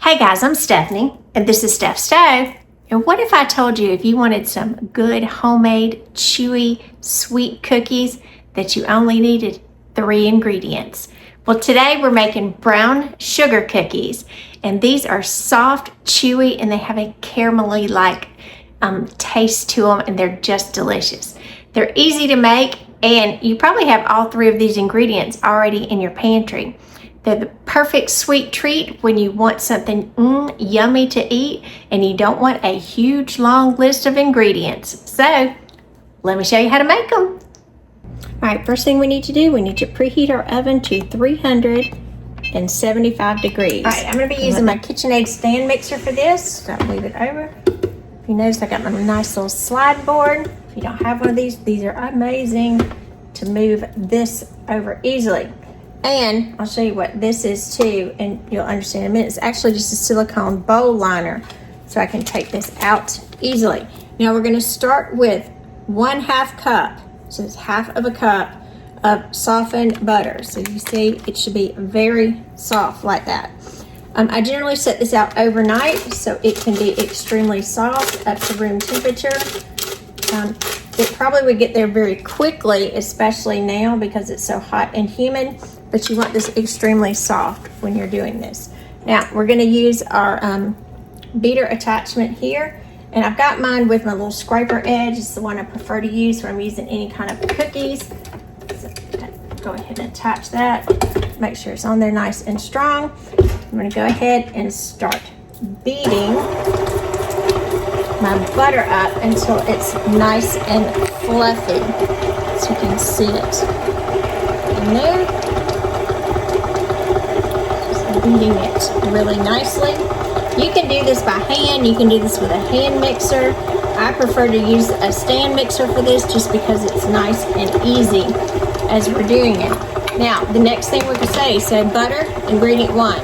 Hey guys, I'm Stephanie, and this is Steph Stove. And what if I told you if you wanted some good homemade, chewy, sweet cookies that you only needed 3 ingredients? Well, today we're making brown sugar cookies, and these are soft, chewy, and they have a caramelly-like taste to them, and they're just delicious. They're easy to make, and you probably have all 3 of these ingredients already in your pantry. They're the perfect sweet treat when you want something yummy to eat and you don't want a huge long list of ingredients. So let me show you how to make them. All right, first thing we need to do, we need to preheat our oven to 375 degrees. All right, I'm gonna be using my KitchenAid stand mixer for this. So I'll move it over. You notice I got my nice little slide board. If you don't have one of these are amazing to move this over easily. And I'll show you what this is too, and you'll understand in a minute. It's actually just a silicone bowl liner, so I can take this out easily. Now we're gonna start with 1/2 cup, so it's half of a cup of softened butter. So you see, it should be very soft like that. I generally set this out overnight, so it can be extremely soft up to room temperature. It probably would get there very quickly, especially now because it's so hot and humid, but you want this extremely soft when you're doing this. Now, we're gonna use our beater attachment here, and I've got mine with my little scraper edge. It's the one I prefer to use when I'm using any kind of cookies. So go ahead and attach that. Make sure it's on there nice and strong. I'm gonna go ahead and start beating my butter up until it's nice and fluffy, so you can see it in there. Just beating it really nicely. You can do this by hand, you can do this with a hand mixer. I prefer to use a stand mixer for this just because it's nice and easy as we're doing it. Now, the next thing we're gonna say, so butter, ingredient 1.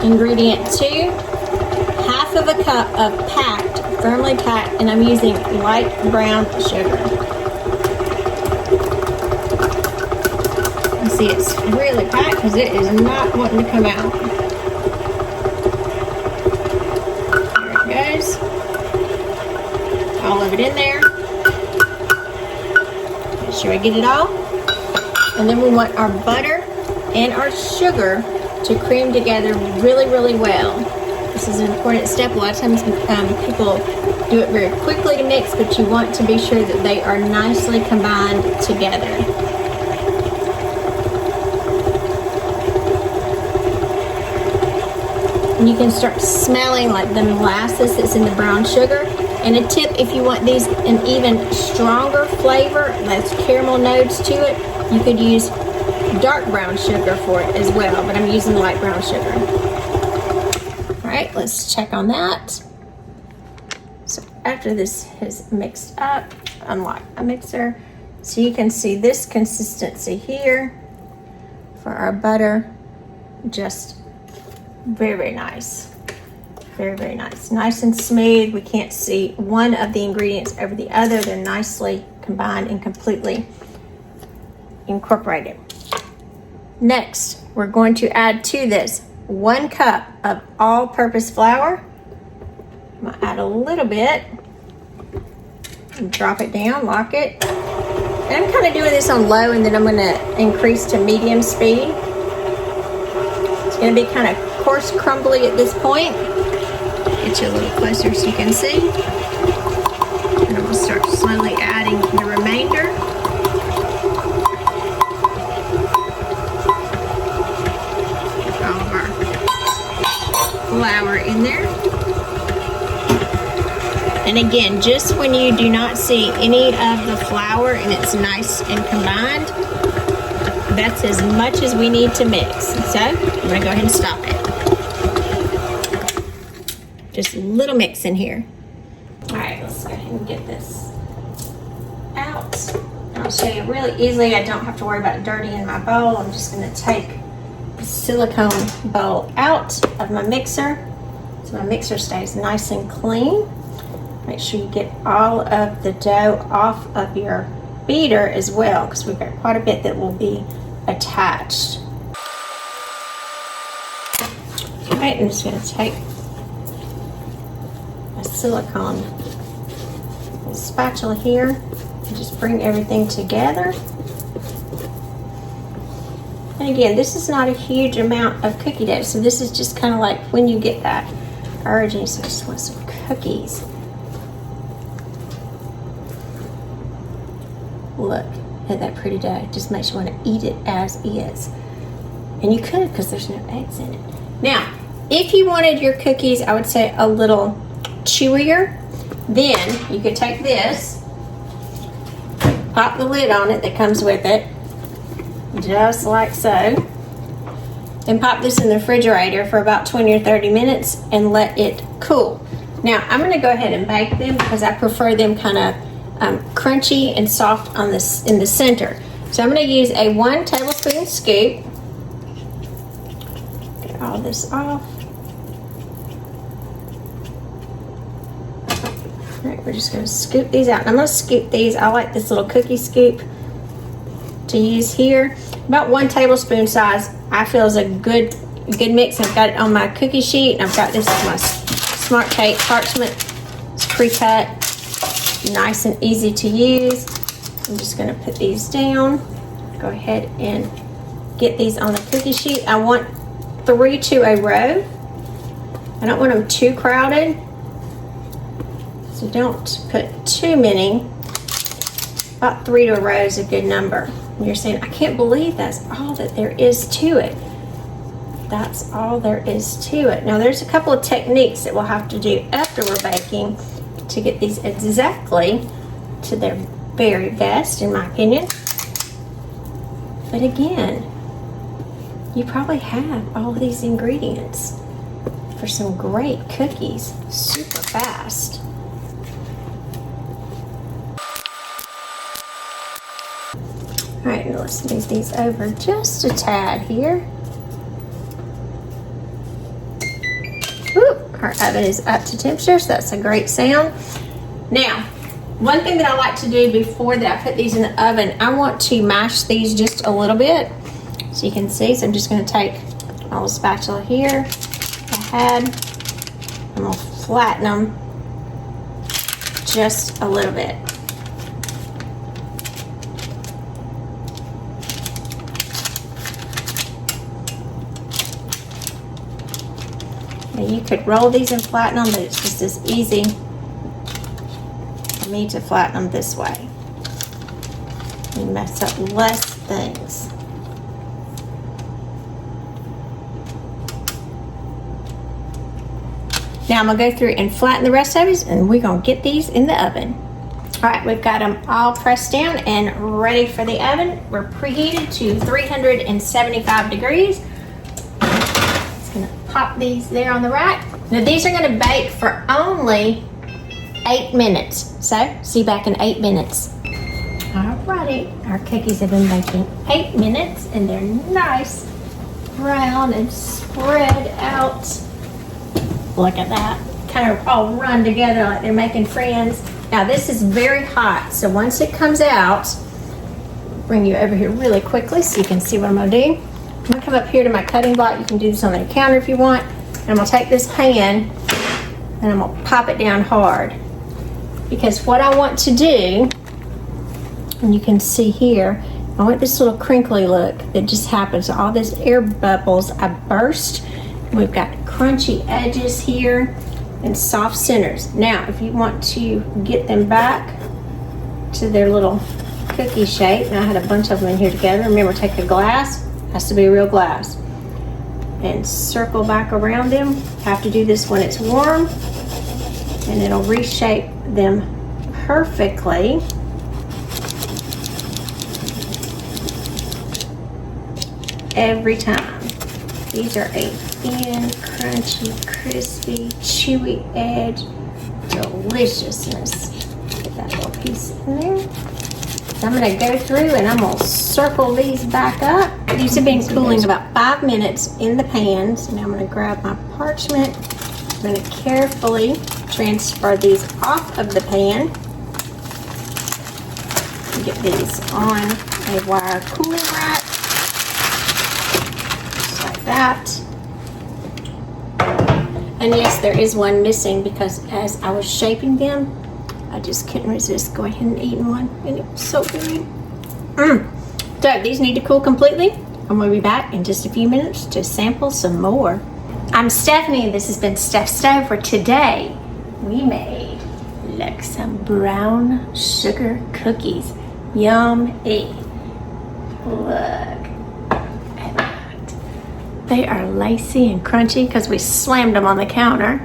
Ingredient 2, 1/2 cup of packed, firmly packed, and I'm using light brown sugar. You see it's really packed because it is not wanting to come out. There it goes. All of it in there. Make sure I get it all. And then we want our butter and our sugar to cream together really, really well. This is an important step. A lot of times people do it very quickly to mix, but you want to be sure that they are nicely combined together. And you can start smelling like the molasses that's in the brown sugar. And a tip, if you want these an even stronger flavor, that's caramel notes to it, you could use dark brown sugar for it as well, but I'm using light brown sugar. All right, let's check on that. So after this has mixed up, unlock a mixer. So you can see this consistency here for our butter, just very, very nice. Very, very nice. Nice and smooth. We can't see one of the ingredients over the other. They're nicely combined and completely incorporated. Next, we're going to add to this 1 cup of all-purpose flour. I'm gonna add a little bit and drop it down, lock it. And I'm kind of doing this on low, and then I'm gonna increase to medium speed. It's gonna be kind of coarse, crumbly at this point. Get you a little closer so you can see. And I'm gonna start slowly adding the remainder. Flour in there. And again, just when you do not see any of the flour and it's nice and combined, that's as much as we need to mix. So I'm gonna go ahead and stop it. Just a little mix in here. All right, let's go ahead and get this out. And I'll show you really easily. I don't have to worry about dirtying my bowl. I'm just gonna take silicone bowl out of my mixer so my mixer stays nice and clean. Make sure you get all of the dough off of your beater as well, because we've got quite a bit that will be attached. All right, I'm just gonna take a silicone spatula here and just bring everything together. And again, this is not a huge amount of cookie dough, so this is just kind of like when you get that urge and you say, I just want some cookies. Look at that pretty dough. It just makes you want to eat it as is. And you could, because there's no eggs in it. Now, if you wanted your cookies, I would say a little chewier, then you could take this, pop the lid on it that comes with it, just like so, and pop this in the refrigerator for about 20 or 30 minutes and let it cool. Now, I'm going to go ahead and bake them because I prefer them kind of crunchy and soft on this in the center. So I'm going to use a 1 tablespoon scoop. Get all this off. All right, we're just going to scoop these out. And I'm going to scoop these. I like this little cookie scoop to use here. About 1 tablespoon size, I feel is a good mix. I've got it on my cookie sheet, and I've got this my Smart Cake parchment. It's pre-cut, nice and easy to use. I'm just going to put these down. Go ahead and get these on the cookie sheet. I want 3 to a row. I don't want them too crowded, so don't put too many. About 3 to a row is a good number. You're saying, I can't believe that's all that there is to it. That's all there is to it. Now, there's a couple of techniques that we'll have to do after we're baking to get these exactly to their very best, in my opinion. But again, you probably have all of these ingredients for some great cookies super fast. All right, let's move these over just a tad here. Woo, our oven is up to temperature, so that's a great sound. Now, one thing that I like to do before that I put these in the oven, I want to mash these just a little bit. So you can see, so I'm just going to take my little spatula here, I had, I'm going to flatten them just a little bit. Now you could roll these and flatten them, but it's just as easy for me to flatten them this way. You mess up less things. Now I'm going to go through and flatten the rest of these, and we're going to get these in the oven. All right, we've got them all pressed down and ready for the oven. We're preheated to 375 degrees. Just going to pop these there on the rack. Now these are going to bake for only 8 minutes. So, see you back in 8 minutes. Alrighty, our cookies have been baking 8 minutes, and they're nice, brown, and spread out. Look at that, kind of all run together like they're making friends. Now this is very hot, so once it comes out, bring you over here really quickly so you can see what I'm gonna do. I'm gonna come up here to my cutting block. You can do this on the counter if you want. And I'm gonna take this pan and I'm gonna pop it down hard. Because what I want to do, and you can see here, I want this little crinkly look that just happens. All these air bubbles I burst. We've got crunchy edges here and soft centers. Now, if you want to get them back to their little cookie shape, and I had a bunch of them in here together. Remember, take a glass, has to be real glass, and circle back around them. Have to do this when it's warm, and it'll reshape them perfectly. Every time. These are a thin, crunchy, crispy, chewy edge. Deliciousness. Get that little piece in there. So I'm going to go through and I'm going to circle these back up. These have been cooling about 5 minutes in the pan. So now I'm going to grab my parchment. I'm going to carefully transfer these off of the pan. Get these on a wire cooling rack. That. And yes, there is one missing because as I was shaping them, I just couldn't resist going ahead and eating one, and it was so good. So these need to cool completely, and we'll be back in just a few minutes to sample some more. I'm Stephanie, and this has been Steph's Stove, where today we made like some brown sugar cookies. Yummy. Look at that. They are lacy and crunchy because we slammed them on the counter.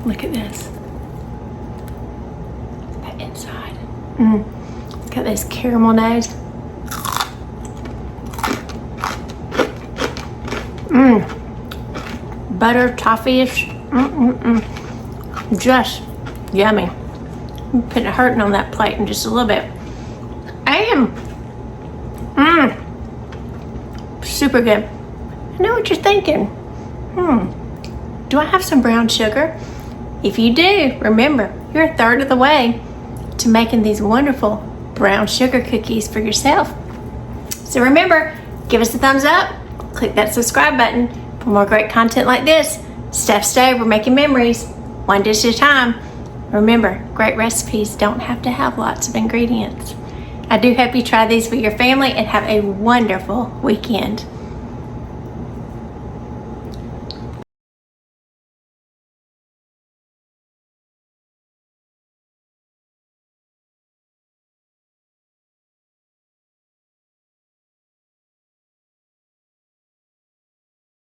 Look at this. That inside. It's got this caramel nose. Butter, toffee-ish. Just yummy. I'm putting a hurting on that plate in just a little bit. And super good. I know what you're thinking. Do I have some brown sugar? If you do, remember, you're a third of the way to making these wonderful brown sugar cookies for yourself. So remember, give us a thumbs up, click that subscribe button for more great content like this. Steph's Stove, we're making memories, one dish at a time. Remember, great recipes don't have to have lots of ingredients. I do hope you try these with your family and have a wonderful weekend.